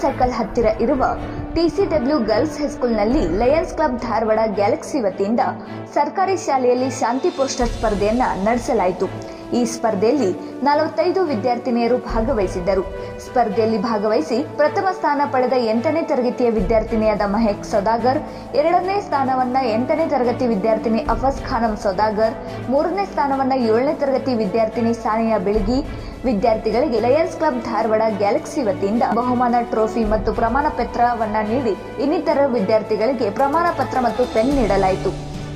Circle ಹತ್ತಿರ ಇರುವ TCW girls ಹೈಸ್ಕೂಲ್ನಲ್ಲಿ ಲಯನ್ಸ್ ಕ್ಲಬ್ ಧಾರವಾಡ ಗ್ಯಾಲಕ್ಸಿ ವತಿಯಿಂದ ಸರ್ಕಾರಿ ಶಾಲೆಯಲ್ಲಿ ಶಾಂತಿ ಪೋಸ್ಟರ್ ಸ್ಪರ್ಧೆಯನ್ನು ನಡೆಸಲಾಯಿತು. ಈ ಸ್ಪರ್ಧೆಯಲ್ಲಿ 45 ವಿದ್ಯಾರ್ಥಿನಿಯರು ಭಾಗವಹಿಸಿದ್ದರು. ಸ್ಪರ್ಧೆಯಲ್ಲಿ ಭಾಗವಹಿಸಿ ಪ್ರಥಮ ಸ್ಥಾನ ಪಡೆದ 8ನೇ ತರಗತಿಯ ವಿದ್ಯಾರ್ಥಿನಿಯಾದ ಮಹೇಕ್ ಸೌದಾಗರ್, 2ನೇ ಸ್ಥಾನವನ್ನ 8ನೇ ತರಗತಿ ವಿದ್ಯಾರ್ಥಿನಿ ಅಫಸ್ ಖಾನಂ ಸೌದಾಗರ್, 3ನೇ ಸ್ಥಾನವನ್ನ 7ನೇ ತರಗತಿ ವಿದ್ಯಾರ್ಥಿನಿ ಸಾನಿಯಾ ಬೆಳಗಿ ವಿದ್ಯಾರ್ಥಿಗಳಿಗೆ ಲಯನ್ಸ್ ಕ್ಲಬ್ ಧಾರವಾಡ ಗ್ಯಾಲಕ್ಸಿ ವತಿಯಿಂದ ಬಹುಮಾನ, ಟ್ರೋಫಿ ಮತ್ತು ಪ್ರಮಾಣ ಪತ್ರವನ್ನ ನೀಡಿ ಇನ್ನಿತರ ವಿದ್ಯಾರ್ಥಿಗಳಿಗೆ ಪ್ರಮಾಣ ಪತ್ರ ಮತ್ತು ಪೆನ್ ನೀಡಲಾಯಿತು.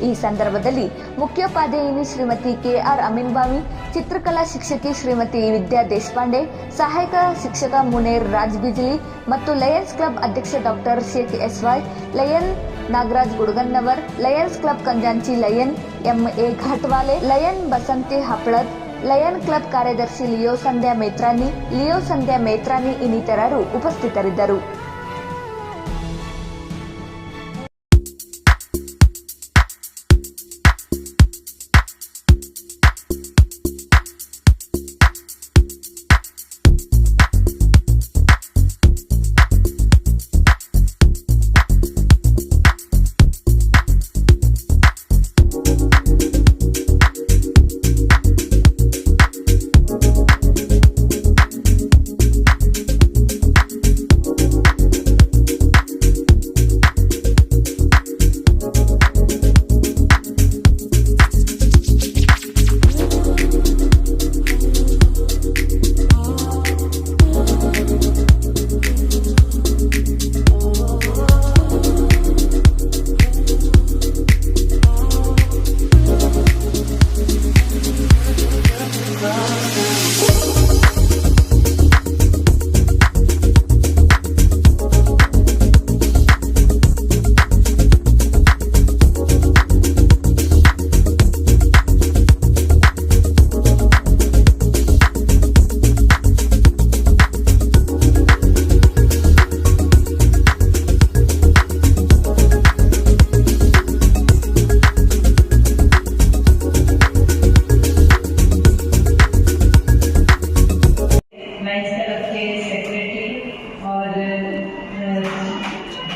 ಈ ಸಂದರ್ಭದಲ್ಲಿ ಮುಖ್ಯೋಪಾಧ್ಯಾಯಿನಿ ಶ್ರೀಮತಿ KR ಅಮೀನ್ಬಾವಿ, ಚಿತ್ರಕಲಾ ಶಿಕ್ಷಕಿ ಶ್ರೀಮತಿ ವಿದ್ಯಾ ದೇಶಪಾಂಡೆ, ಸಹಾಯಕ ಶಿಕ್ಷಕ ಮುನೇರ್ ರಾಜ್ ಬಿಜ್ಲಿ ಮತ್ತು ಲಯನ್ಸ್ ಕ್ಲಬ್ ಅಧ್ಯಕ್ಷ doctor Sheikh SY, lion Nagaraj Gudagannavar, lions club ಕಂಜಾಂಚಿ lion MA Ghatwale, lion Basanti Happalad, lion club ಕಾರ್ಯದರ್ಶಿ ಲಿಯೋ ಸಂಧ್ಯಾ ಮೇತ್ರಾನಿ ಇನ್ನಿತರರು ಉಪಸ್ಥಿತರಿದ್ದರು.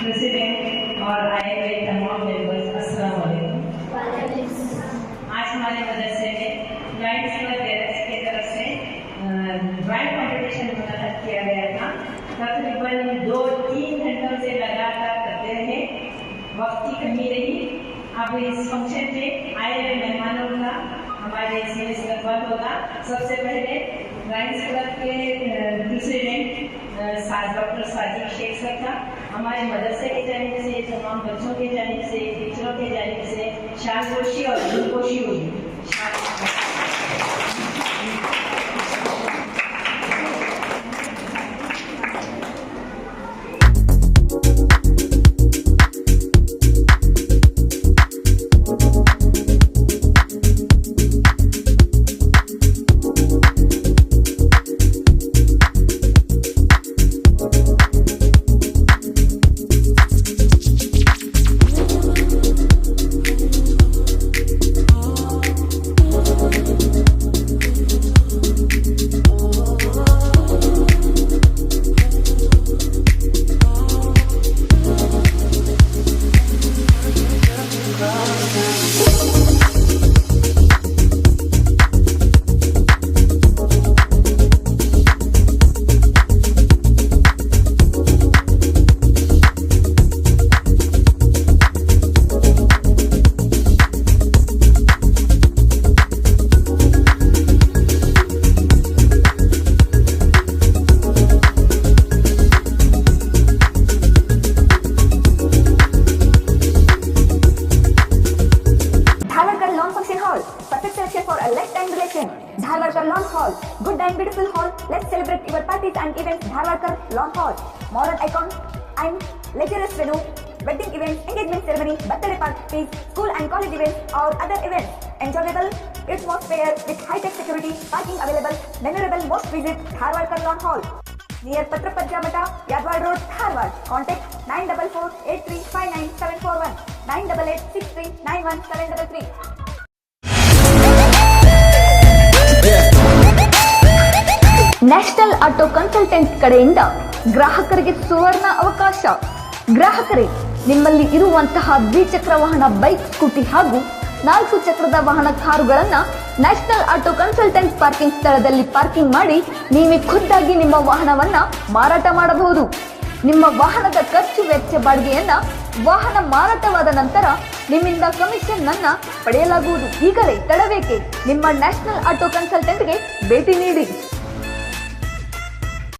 प्रेसिडेंट और आए हुए तमाम मेंबर्स, अस्सलाम वालेकुम। आज हमारे मदरसे में लायंस क्लब गैलक्सी की तरफ से ड्राइंग कंपटीशन मुनक़्क़द किया गया था। तकरीबन 2-3 घंटों से लगातार करते रहे, वक्त की कमी रही। अब इस फंक्शन में आए हुए मेहमानों का हमारे से इस्तकबाल होगा। सबसे पहले लायंस क्लब के president doctor Sajid Sheikh sir का हमारे मदरसे की जानिब से, तमाम बच्चों की जानिब से, टीचरों की जानिब से शालपोशी और दिलपोशी हुई। Dharwarkar Lawn Hall, good and beautiful hall. Let's celebrate your parties and events. Dharwarkar Lawn Hall, modern icon and leisure venue, wedding events, engagement ceremony, birthday parties, school and college events or other events. Enjoyable atmosphere with high-tech security, parking available. Memorable most visit Dharwarkar Lawn Hall, near Patrapajja Mata, Yadwad Road, Dharwad. Contact 944-8359-741, 988-6391-733. National auto consultant ಕಡೆಯಿಂದ ಗ್ರಾಹಕರಿಗೆ ಸುವರ್ಣ ಅವಕಾಶ. ಗ್ರಾಹಕರೇ, ನಿಮ್ಮಲ್ಲಿ ಇರುವಂತಹ ದ್ವಿಚಕ್ರ ವಾಹನ bike, scooty ಹಾಗೂ 4 ಚಕ್ರದ ವಾಹನ ಕಾರುಗಳನ್ನು ನ್ಯಾಷನಲ್ ಆಟೋ ಕನ್ಸಲ್ಟೆಂಟ್ ಪಾರ್ಕಿಂಗ್ ಸ್ಥಳದಲ್ಲಿ ಪಾರ್ಕಿಂಗ್ ಮಾಡಿ ನೀವೇ ಖುದ್ದಾಗಿ ನಿಮ್ಮ ವಾಹನವನ್ನ ಮಾರಾಟ ಮಾಡಬಹುದು. ನಿಮ್ಮ ವಾಹನದ ಖರ್ಚು ವೆಚ್ಚ ಬಾಡಿಗೆಯನ್ನ ವಾಹನ ಮಾರಾಟವಾದ ನಂತರ ನಿಮ್ಮಿಂದ ಕಮಿಷನ್ ಅನ್ನ ಪಡೆಯಲಾಗುವುದು. ಈಗಲೇ ತಡಬೇಕೆ? ನಿಮ್ಮ ನ್ಯಾಷನಲ್ ಆಟೋ ಕನ್ಸಲ್ಟೆಂಟ್ಗೆ ಭೇಟಿ ನೀಡಿ.